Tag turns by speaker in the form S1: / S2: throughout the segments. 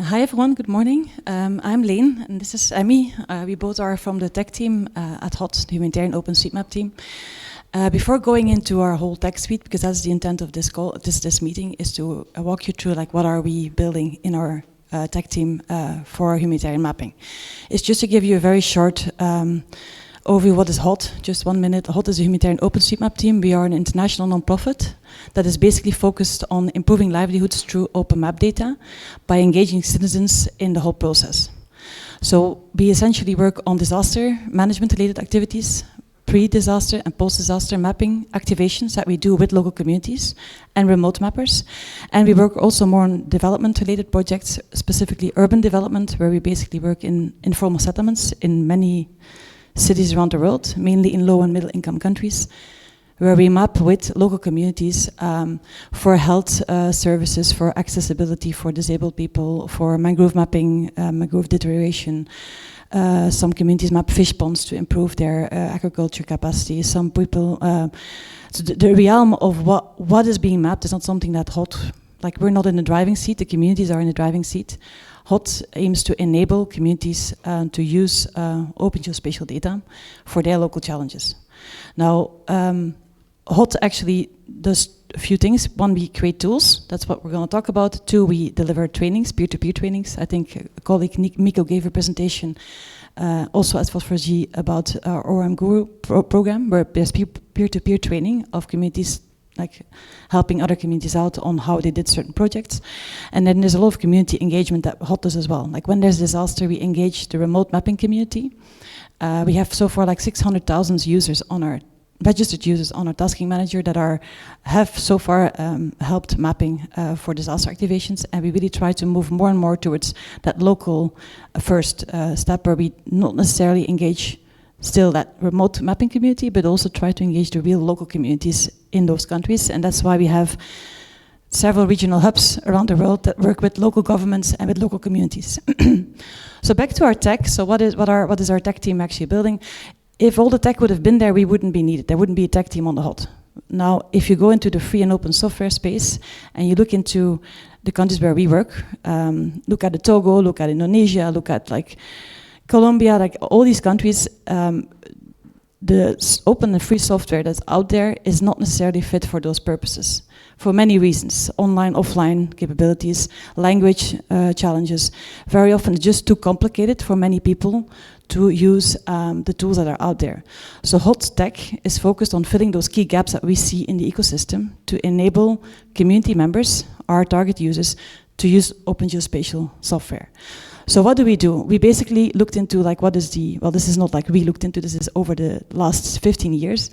S1: Hi everyone, good morning. I'm Leen and this is Emmy. We both are from the tech team at HOT, the humanitarian OpenStreetMap team. Before going into our whole tech suite, because that's the intent of this call, this meeting, is to walk you through like what are we building in our tech team for humanitarian mapping. It's just to give you a very short overview what is HOT, just 1 minute. HOT is a humanitarian OpenStreetMap team. We are an international non-profit that is basically focused on improving livelihoods through open map data by engaging citizens in the whole process. So we essentially work on disaster management related activities, pre-disaster and post-disaster mapping activations that we do with local communities and remote mappers. And we work also more on development related projects, specifically urban development, where we basically work in informal settlements in many cities around the world, mainly in low and middle income countries, where we map with local communities for health services, for accessibility for disabled people, for mangrove mapping, mangrove deterioration. Some communities map fish ponds to improve their agriculture capacity. Some people, so the realm of what is being mapped is not something that HOT, like we're not in the driving seat, the communities are in the driving seat. HOT aims to enable communities to use open geospatial data for their local challenges. Now, HOT actually does a few things. One, we create tools. That's what we're going to talk about. Two, we deliver trainings, peer-to-peer trainings. I think a colleague, Miko, gave a presentation also at FOSS4G about our ORM Guru program, where there's peer-to-peer training of communities, like helping other communities out on how they did certain projects. And then there's a lot of community engagement that HOT does as well. Like when there's disaster, we engage the remote mapping community. We have so far like 600,000 users on our registered users on our tasking manager that have so far helped mapping for disaster activations, and we really try to move more and more towards that local first step where we not necessarily engage still that remote mapping community, but also try to engage the real local communities in those countries, and that's why we have several regional hubs around the world that work with local governments and with local communities. So back to our tech. So what is our tech team actually building? If all the tech would have been there, we wouldn't be needed. There wouldn't be a tech team on the HOT. Now, if you go into the free and open software space and you look into the countries where we work, look at the Togo, look at Indonesia, look at like Colombia, like all these countries, the open and free software that's out there is not necessarily fit for those purposes for many reasons. Online, offline capabilities, language challenges. Very often it's just too complicated for many people to use the tools that are out there. So HOT Tech is focused on filling those key gaps that we see in the ecosystem to enable community members, our target users, to use open geospatial software. So what do? We basically looked into like what is well, this is not like we looked into, this is over the last 15 years.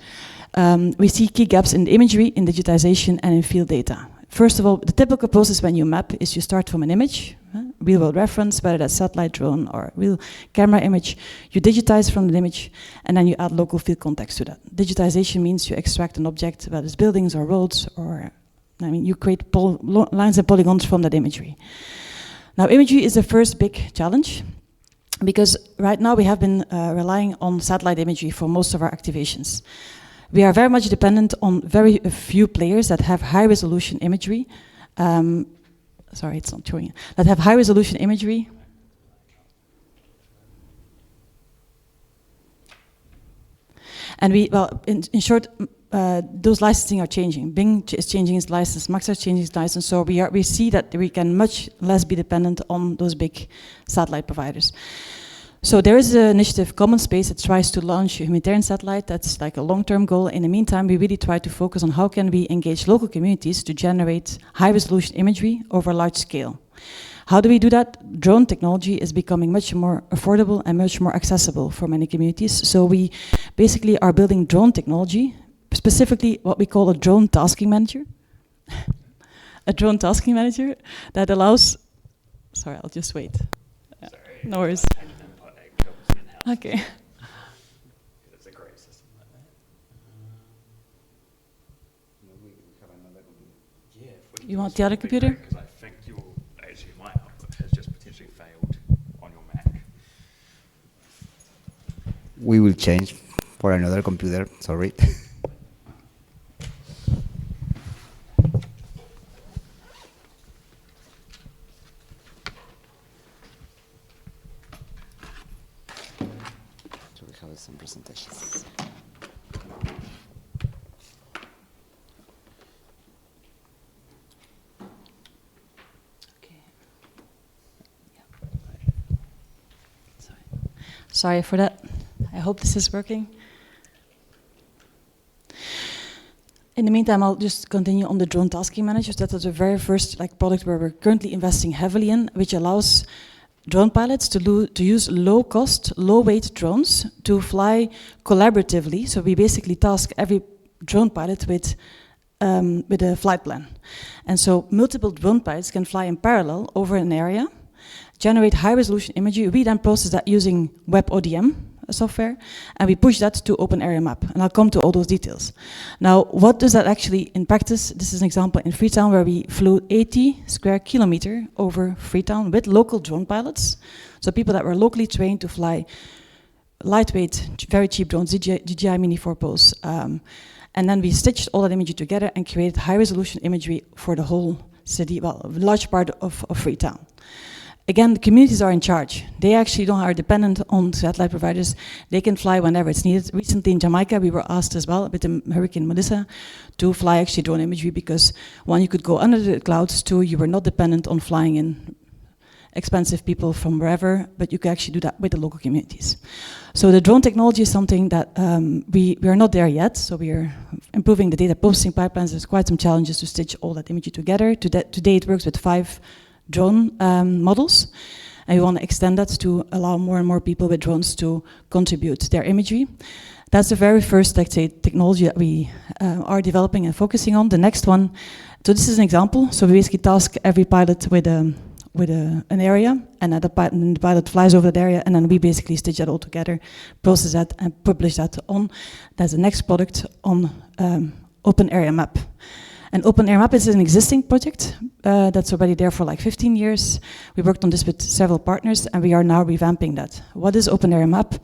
S1: We see key gaps in the imagery, in digitization, and in field data. First of all, the typical process when you map is you start from an image, real world reference, whether that's satellite drone or real camera image. You digitize from the image, and then you add local field context to that. Digitization means you extract an object, whether it's buildings or roads, or you create lines and polygons from that imagery. Now, imagery is the first big challenge, because right now we have been relying on satellite imagery for most of our activations. We are very much dependent on very few players that have high-resolution imagery. Sorry, it's not showing. That have high-resolution imagery. And in short, those licensing are changing. Bing is changing its license, Max is changing its license, so we see that we can much less be dependent on those big satellite providers. So there is an initiative, Common Space, that tries to launch a humanitarian satellite. That's like a long-term goal. In the meantime, we really try to focus on how can we engage local communities to generate high-resolution imagery over a large scale. How do we do that? Drone technology is becoming much more affordable and much more accessible for many communities. So we basically are building drone technology, specifically what we call a drone tasking manager. A drone tasking manager that allows, sorry, I'll just wait. Sorry, no worries. Okay.
S2: It's a great system like that.
S1: You want the other computer?
S2: Because I think my output has just potentially failed on your Mac.
S3: We will change for another computer, sorry. show some presentations.
S1: Okay. Yeah. Sorry for that. I hope this is working. In the meantime, I'll just continue on the drone tasking managers. That is the very first product where we're currently investing heavily in, which allows drone pilots to use low-cost, low-weight drones to fly collaboratively. So we basically task every drone pilot with a flight plan. And so multiple drone pilots can fly in parallel over an area, generate high-resolution imagery. We then process that using WebODM software, and we push that to Open Area Map. And I'll come to all those details. Now, what does that actually, in practice, this is an example in Freetown where we flew 80 square kilometer over Freetown with local drone pilots. So people that were locally trained to fly lightweight, very cheap drones, DJI Mini 4 Pulse. And then we stitched all that imagery together and created high-resolution imagery for the whole city, well, a large part of Freetown. Again, the communities are in charge. They actually are dependent on satellite providers. They can fly whenever it's needed. Recently in Jamaica, we were asked as well with the Hurricane Melissa to fly actually drone imagery because one, you could go under the clouds, two, you were not dependent on flying in expensive people from wherever, but you could actually do that with the local communities. So the drone technology is something that we are not there yet, so we are improving the data processing pipelines. There's quite some challenges to stitch all that imagery together. Today it works with 5 drone models, and we want to extend that to allow more and more people with drones to contribute their imagery. That's the very first, let's say, technology that we are developing and focusing on. The next one, so this is an example. So we basically task every pilot with an area, and the pilot flies over that area, and then we basically stitch that all together, process that, and publish that on. That's the next product on Open Area Map. And Open Area Map is an existing project that's already there for 15 years. We worked on this with several partners, and we are now revamping that. What is Open Area Map?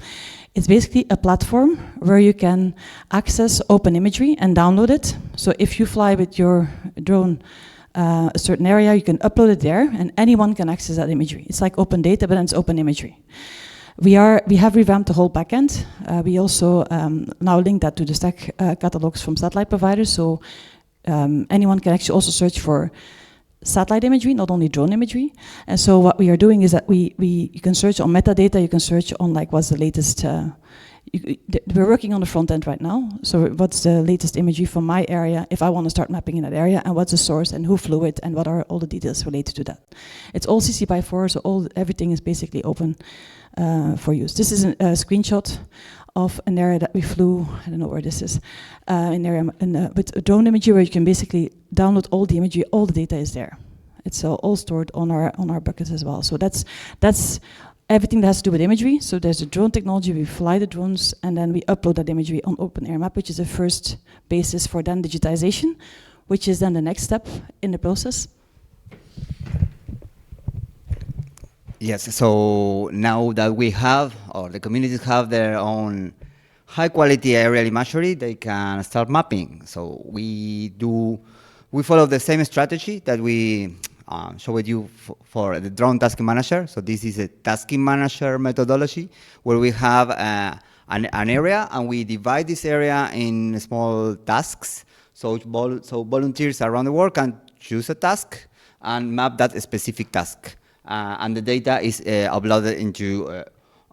S1: It's basically a platform where you can access open imagery and download it. So if you fly with your drone a certain area, you can upload it there, and anyone can access that imagery. It's like open data, but it's open imagery. We have revamped the whole backend. We also now link that to the stack catalogs from satellite providers, so anyone can actually also search for satellite imagery, not only drone imagery. And so what we are doing is that you can search on metadata, you can search on what's the latest, we're working on the front end right now. So what's the latest imagery from my area if I want to start mapping in that area, and what's the source and who flew it and what are all the details related to that. It's all CC by 4, so everything is basically open for use. This is a screenshot of an area that we flew. I don't know where this is, an area with a drone imagery where you can basically download all the imagery, all the data is there. It's all stored on our buckets as well. So that's everything that has to do with imagery. So there's the drone technology, we fly the drones, and then we upload that imagery on Open Area Map, which is the first basis for then digitization, which is then the next step in the process.
S3: Yes, so now that we have, or the communities have their own high-quality aerial imagery, they can start mapping. So we follow the same strategy that we showed you for the drone tasking manager. So this is a tasking manager methodology where we have an area, and we divide this area in small tasks. So volunteers around the world can choose a task and map that specific task. And the data is uploaded into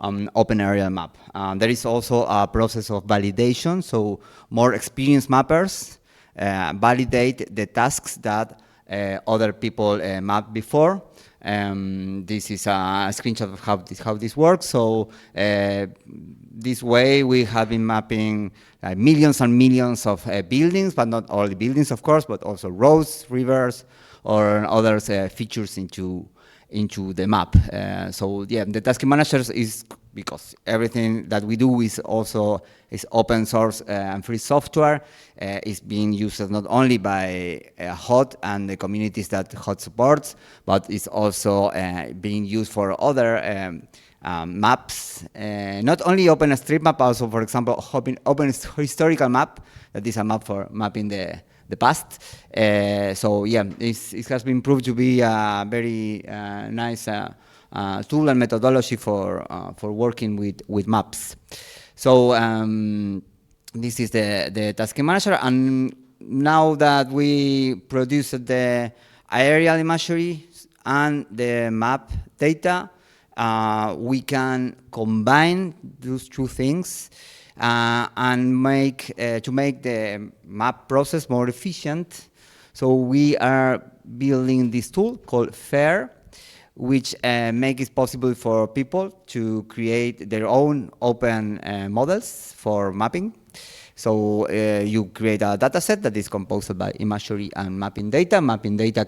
S3: Open Area Map. There is also a process of validation, so more experienced mappers validate the tasks that other people mapped before. This is a screenshot of how this works. So this way we have been mapping millions and millions of buildings, but not only buildings, of course, but also roads, rivers, or other features into the map. So yeah, the tasking managers is because everything that we do is open source and free software. Is being used not only by HOT and the communities that HOT supports, but it's also being used for other maps. Not only OpenStreetMap, also, for example, Open Historical Map, that is a map for mapping the the past. So yeah, it has been proved to be a very nice tool and methodology for working with maps. So this is the tasking manager, and now that we produced the aerial imagery and the map data, we can combine those two things and make the map process more efficient. So we are building this tool called FAIR, which makes it possible for people to create their own open models for mapping. So you create a data set that is composed by imagery and mapping data. Mapping data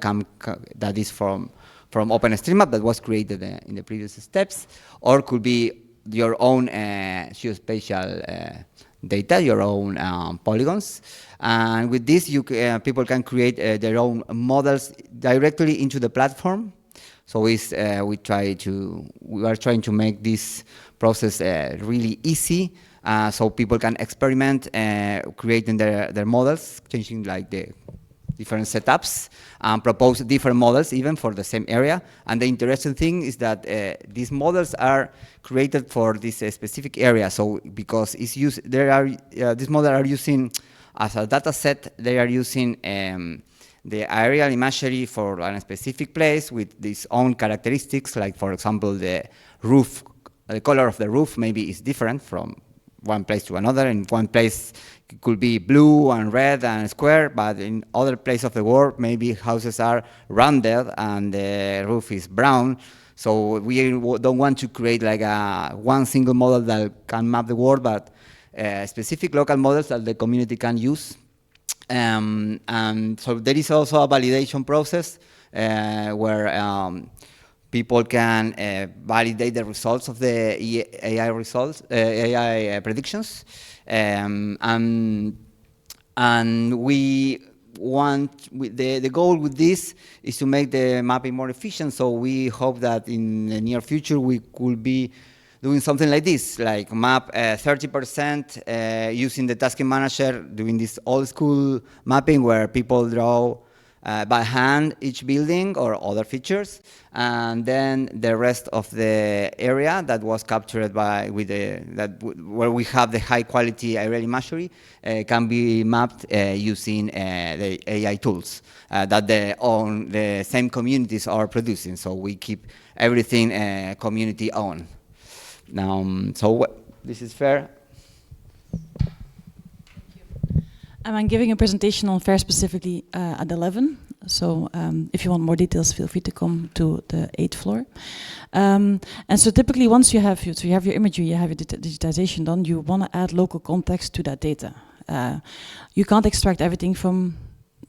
S3: that is from OpenStreetMap that was created in the previous steps, or could be your own geospatial data, your own polygons. And with this, people can create their own models directly into the platform. So we are trying to make this process really easy, so people can experiment creating their models, changing like the different setups, and propose different models even for the same area. And the interesting thing is that these models are created for this specific area. So because it's used, these models are using as a data set, they are using the aerial imagery for a specific place with its own characteristics, like for example the roof, the color of the roof maybe is different from one place to another. In one place it could be blue and red and square, but in other places of the world maybe houses are rounded and the roof is brown. So we don't want to create like one single model that can map the world, but specific local models that the community can use. And so there is also a validation process where people can validate the results of the AI predictions, and we want the goal with this is to make the mapping more efficient. So we hope that in the near future we could be doing something like this, like map 30% using the tasking manager, doing this old school mapping where people draw by hand each building or other features, and then the rest of the area that was captured where we have the high quality aerial imagery can be mapped using the AI tools that the same communities are producing. So we keep everything community owned. This is FAIR.
S1: I'm giving a presentation on FAIR specifically at 11. So if you want more details, feel free to come to the 8th floor. And so typically once you have your imagery, you have your digitization done, you want to add local context to that data. You can't extract everything from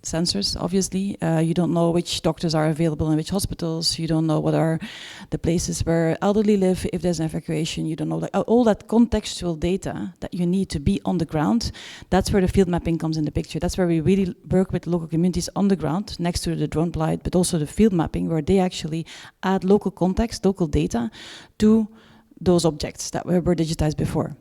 S1: sensors, obviously. You don't know which doctors are available in which hospitals. You don't know what are the places where elderly live, if there's an evacuation. You don't know all that contextual data that you need to be on the ground. That's where the field mapping comes in the picture. That's where we really work with local communities on the ground, next to the drone flight, but also the field mapping, where they actually add local context, local data to those objects that were digitized before.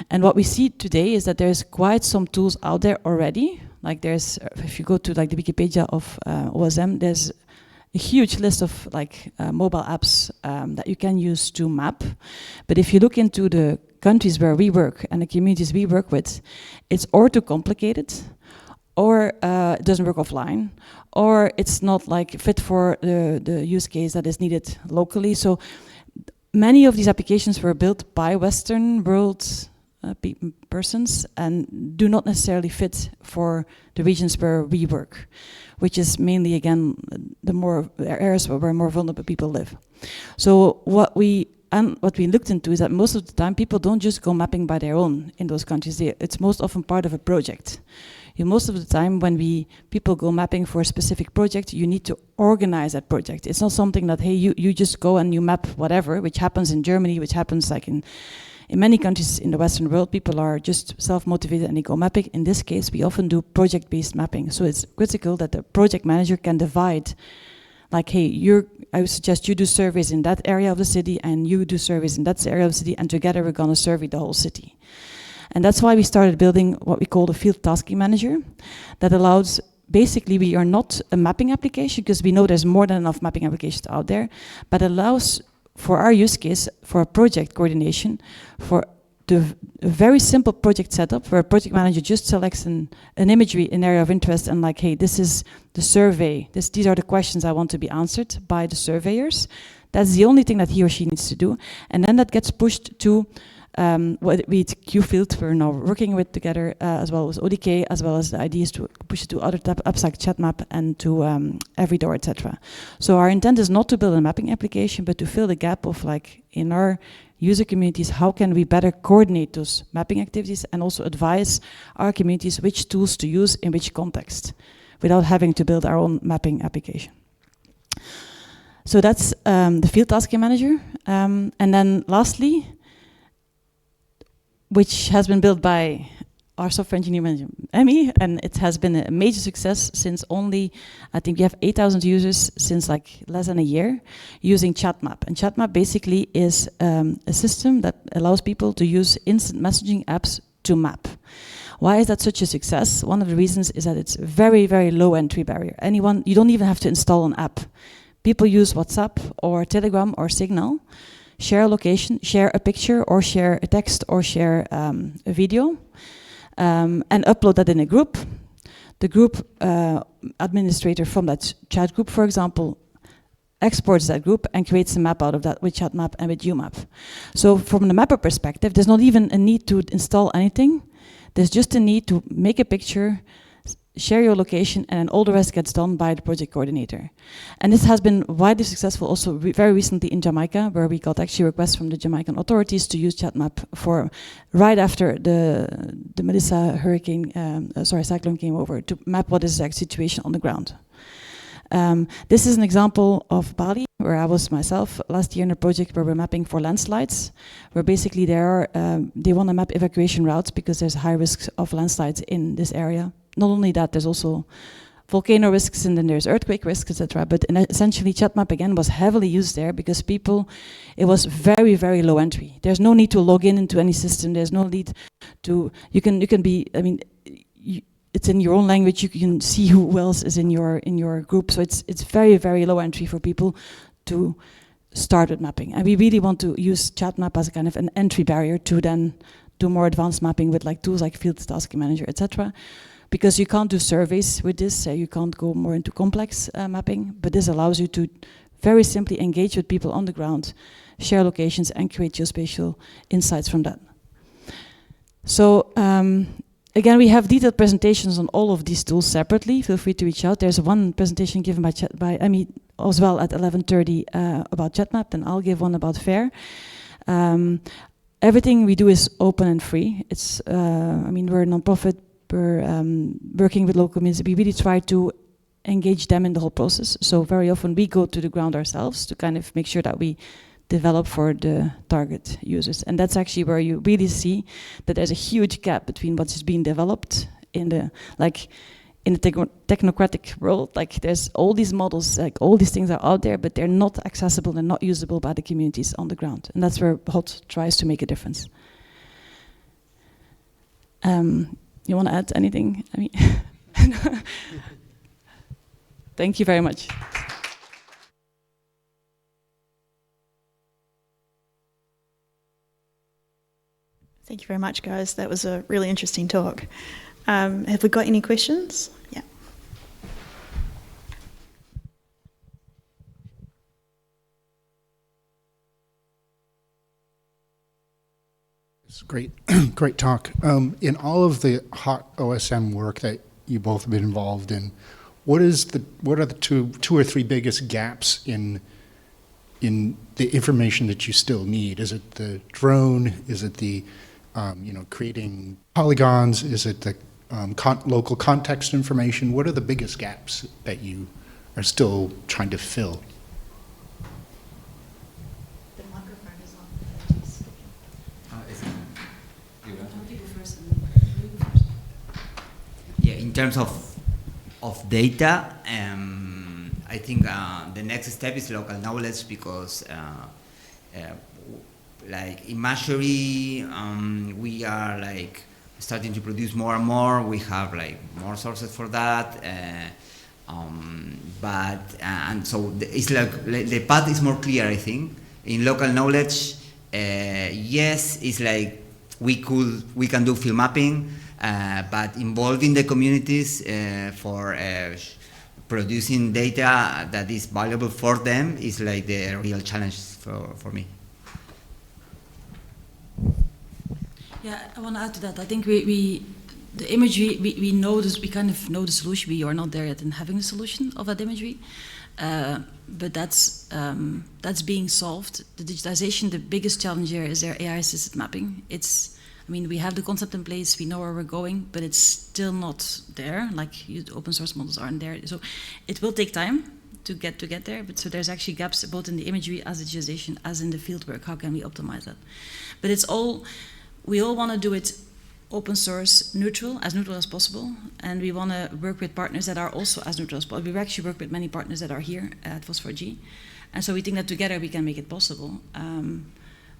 S1: And what we see today is that there's quite some tools out there already. Like there's, if you go to like the Wikipedia of OSM, there's a huge list of like mobile apps that you can use to map. But if you look into the countries where we work and the communities we work with, it's or too complicated, or it doesn't work offline, or it's not like fit for the use case that is needed locally. So many of these applications were built by Western world persons and do not necessarily fit for the regions where we work, which is mainly, again, the more areas where more vulnerable people live. So what we looked into is that most of the time people don't just go mapping by their own in those countries. It's most often part of a project. Most of the time when people go mapping for a specific project, you need to organize that project. It's not something that, hey, you just go and you map whatever, which happens in Germany, which happens like in many countries in the Western world. People are just self-motivated and they go mapping. In this case, we often do project-based mapping. So it's critical that the project manager can divide, like, hey, I would suggest you do surveys in that area of the city and you do surveys in that area of the city, and together we're gonna survey the whole city. And that's why we started building what we call the field tasking manager that allows basically we are not a mapping application because we know there's more than enough mapping applications out there, but allows for our use case for project coordination, for a very simple project setup where a project manager just selects an imagery, an area of interest, and like, hey, this is the survey. These are the questions I want to be answered by the surveyors. That's the only thing that he or she needs to do. And then that gets pushed to with Qfield, we're now working with together, as well as ODK, as well as the ideas to push it to other apps like ChatMap and to Everydoor, etc. So our intent is not to build a mapping application, but to fill the gap of like in our user communities, how can we better coordinate those mapping activities and also advise our communities which tools to use in which context, without having to build our own mapping application. So that's the field tasking manager. And then lastly, which has been built by our software engineer manager, Emmy, and it has been a major success since only, I think we have 8,000 users since like less than a year using ChatMap. And ChatMap basically is a system that allows people to use instant messaging apps to map. Why is that such a success? One of the reasons is that it's very, very low entry barrier. You don't even have to install an app. People use WhatsApp or Telegram or Signal, share a location, share a picture, or share a text, or share a video, and upload that in a group. The group administrator from that chat group, for example, exports that group and creates a map out of that with ChatMap and with UMap. So from the mapper perspective, there's not even a need to install anything. There's just a need to make a picture, share your location, and then all the rest gets done by the project coordinator. And this has been widely successful also very recently in Jamaica, where we got actually requests from the Jamaican authorities to use ChatMap for right after the Melissa cyclone came over, to map what is the exact situation on the ground. This is an example of Bali, where I was myself last year in a project where we're mapping for landslides, where basically they want to map evacuation routes because there's high risks of landslides in this area. Not only that, there's also volcano risks, and then there's earthquake risks, etc. But essentially, ChatMap again was heavily used there because it was very, very low entry. There's no need to log in into any system. There's no need to, you can be, I mean, it's in your own language. You can see who else is in your group. So it's very, very low entry for people to start with mapping. And we really want to use ChatMap as a kind of an entry barrier to then do more advanced mapping with like tools like Field Tasking Manager, etc. Because you can't do surveys with this, you can't go more into complex mapping, but this allows you to very simply engage with people on the ground, share locations, and create geospatial insights from that. So again, we have detailed presentations on all of these tools separately. Feel free to reach out. There's one presentation given by Emmy as well at 11:30 about ChatMap, and I'll give one about FAIR. Everything we do is open and free. It's, we're a nonprofit. We're working with local communities. We really try to engage them in the whole process. So very often we go to the ground ourselves to kind of make sure that we develop for the target users. And that's actually where you really see that there's a huge gap between what's being developed in the technocratic world. Like there's all these models, like all these things are out there, but they're not accessible and not usable by the communities on the ground. And that's where HOT tries to make a difference. You want to add anything? I mean, thank you very much.
S4: Thank you very much, guys. That was a really interesting talk. Have we got any questions? Yeah.
S5: It's great, great talk. In all of the hot OSM work that you both have been involved in, what are the two or three biggest gaps in the information that you still need? Is it the drone? Is it the creating polygons? Is it the local context information? What are the biggest gaps that you are still trying to fill?
S3: Yeah, in terms of data, I think the next step is local knowledge, because like imagery, we are like starting to produce more and more. We have like more sources for that. And so it's like the path is more clear, I think. In local knowledge, yes, it's like we can do field mapping, but involving the communities for producing data that is valuable for them is like the real challenge for me.
S1: Yeah, I want to add to that. I think the imagery, we know this, we kind of know the solution. We are not there yet in having the solution of that imagery, but that's being solved. The digitization, the biggest challenge here is their AI-assisted mapping. I mean, we have the concept in place, we know where we're going, but it's still not there. Like open source models aren't there, so it will take time to get there. But so there's actually gaps both in the imagery as digitization as in the fieldwork. How can we optimize that? But it's all. We all want to do it open source, neutral as possible, and we want to work with partners that are also as neutral as possible. We actually work with many partners that are here at FOSS4G, and so we think that together we can make it possible.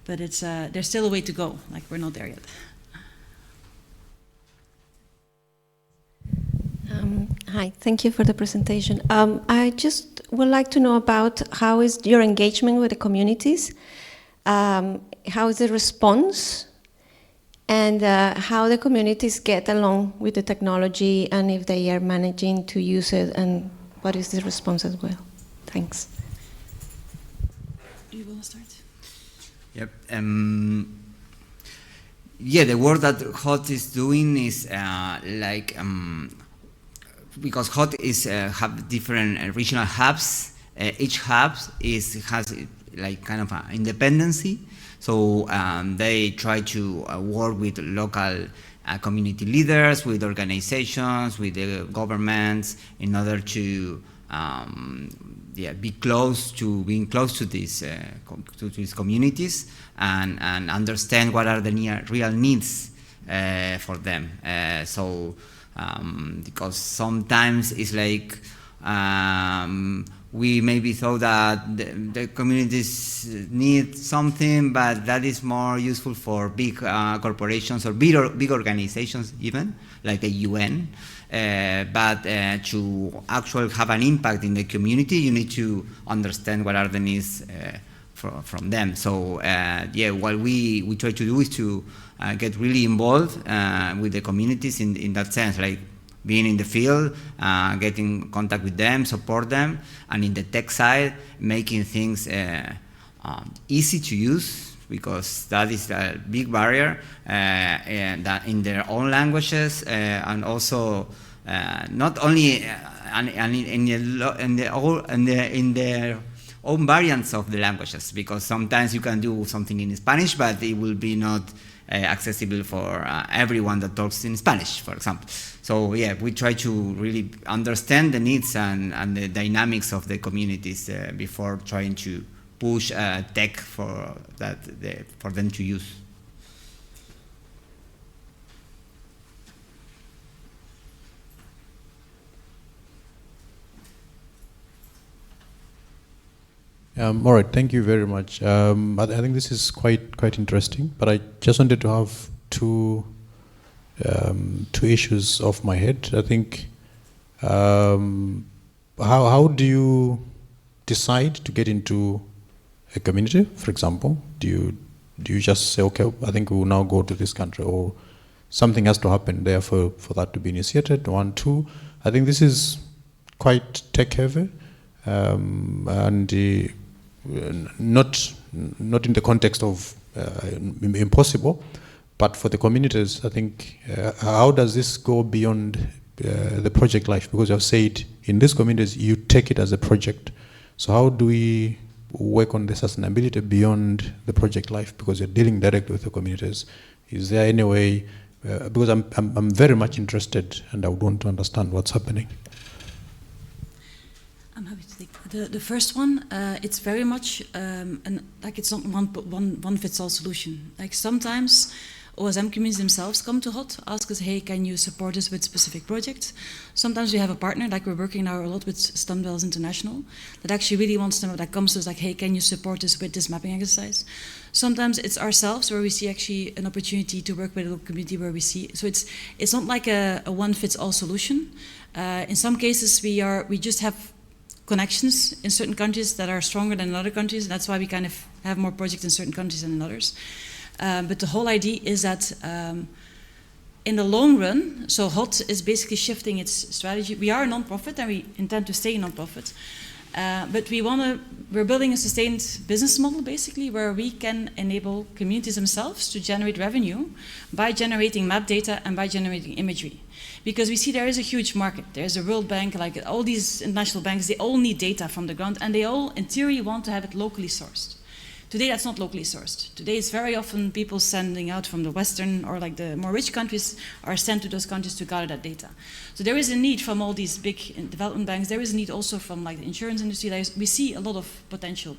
S1: But it's there's still a way to go. Like we're not there yet.
S6: Hi, thank you for the presentation. I just would like to know about how is your engagement with the communities? How is the response? And how the communities get along with the technology, and if they are managing to use it, and what is the response as well? Thanks.
S1: You want to start?
S3: Yep. Yeah, the work that HOT is doing is because HOT is have different regional hubs. Each hub has like kind of an independency. So they try to work with local community leaders, with organizations, with the governments, in order to being close to these communities and understand what are the real needs for them. Because sometimes it's like we maybe thought that the communities need something, but that is more useful for big corporations or big organizations even, like the UN. But to actually have an impact in the community, you need to understand what are the needs from them. So what we try to do is to get really involved with the communities in that sense, like being in the field, getting in contact with them, support them, and in the tech side, making things easy to use, because that is a big barrier, and that in their own languages, and also not only in their own variants of the languages, because sometimes you can do something in Spanish, but it will be not accessible for everyone that talks in Spanish, for example. So yeah, we try to really understand the needs and the dynamics of the communities before trying to push tech for them to use.
S7: All right, thank you very much. I think this is quite interesting, but I just wanted to have two issues off my head. I think how do you decide to get into a community, for example? Do you just say, okay, I think we will now go to this country, or something has to happen there for that to be initiated? 1, 2, I think this is quite tech heavy, and not in the context of impossible, but for the communities, I think, how does this go beyond the project life? Because you have said in these communities you take it as a project. So how do we work on the sustainability beyond the project life? Because you're dealing directly with the communities. Is there any way? Because I'm very much interested, and I would want to understand what's happening.
S1: I'm happy to take the first one. It's very much like it's not one fits all solution. Like sometimes OSM communities themselves come to HOT, ask us, hey, can you support us with specific projects? Sometimes we have a partner, like we're working now a lot with Stumwells International, that actually really wants to know, that comes to us like, hey, can you support us with this mapping exercise? Sometimes it's ourselves where we see actually an opportunity to work with a local community where we see, so it's not like a one-fits-all solution. In some cases, we just have connections in certain countries that are stronger than in other countries. That's why we kind of have more projects in certain countries than in others. But the whole idea is that in the long run, so HOT is basically shifting its strategy. We are a non-profit and we intend to stay a non-profit. But we're building a sustained business model basically where we can enable communities themselves to generate revenue by generating map data and by generating imagery. Because we see there is a huge market. There's a World Bank, like all these international banks, they all need data from the ground and they all, in theory, want to have it locally sourced. Today, that's not locally sourced. Today, it's very often people sending out from the Western or like the more rich countries are sent to those countries to gather that data. So there is a need from all these big development banks. There is a need also from like the insurance industry. We see a lot of potential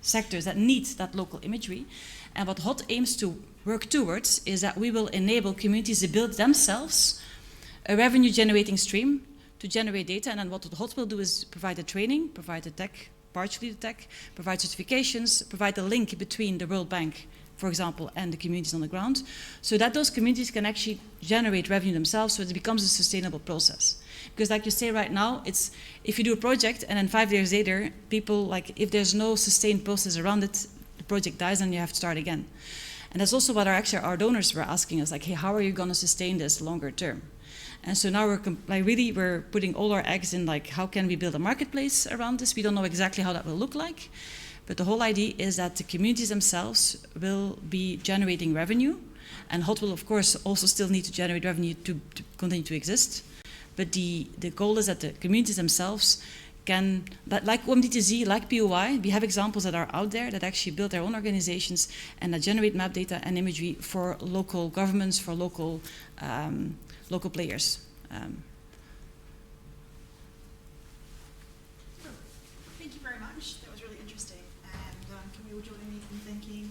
S1: sectors that need that local imagery. And what HOT aims to work towards is that we will enable communities to build themselves a revenue-generating stream to generate data. And then what HOT will do is provide the training, provide the tech, partially the tech, provide certifications, provide the link between the World Bank, for example, and the communities on the ground, so that those communities can actually generate revenue themselves, so it becomes a sustainable process. Because like you say right now, it's if you do a project and then 5 years later, people, like if there's no sustained process around it, the project dies and you have to start again. And that's also what our donors were asking us, like, hey, how are you going to sustain this longer term? And so now we're putting all our eggs in, like, how can we build a marketplace around this? We don't know exactly how that will look like, but the whole idea is that the communities themselves will be generating revenue, and HOT will, of course, also still need to generate revenue to continue to exist. But the goal is that the communities themselves can, like OMDTZ, like POI, we have examples that are out there that actually build their own organizations and that generate map data and imagery for local governments, for local players.
S4: Thank you very much. That was really interesting. And can we all join me in thanking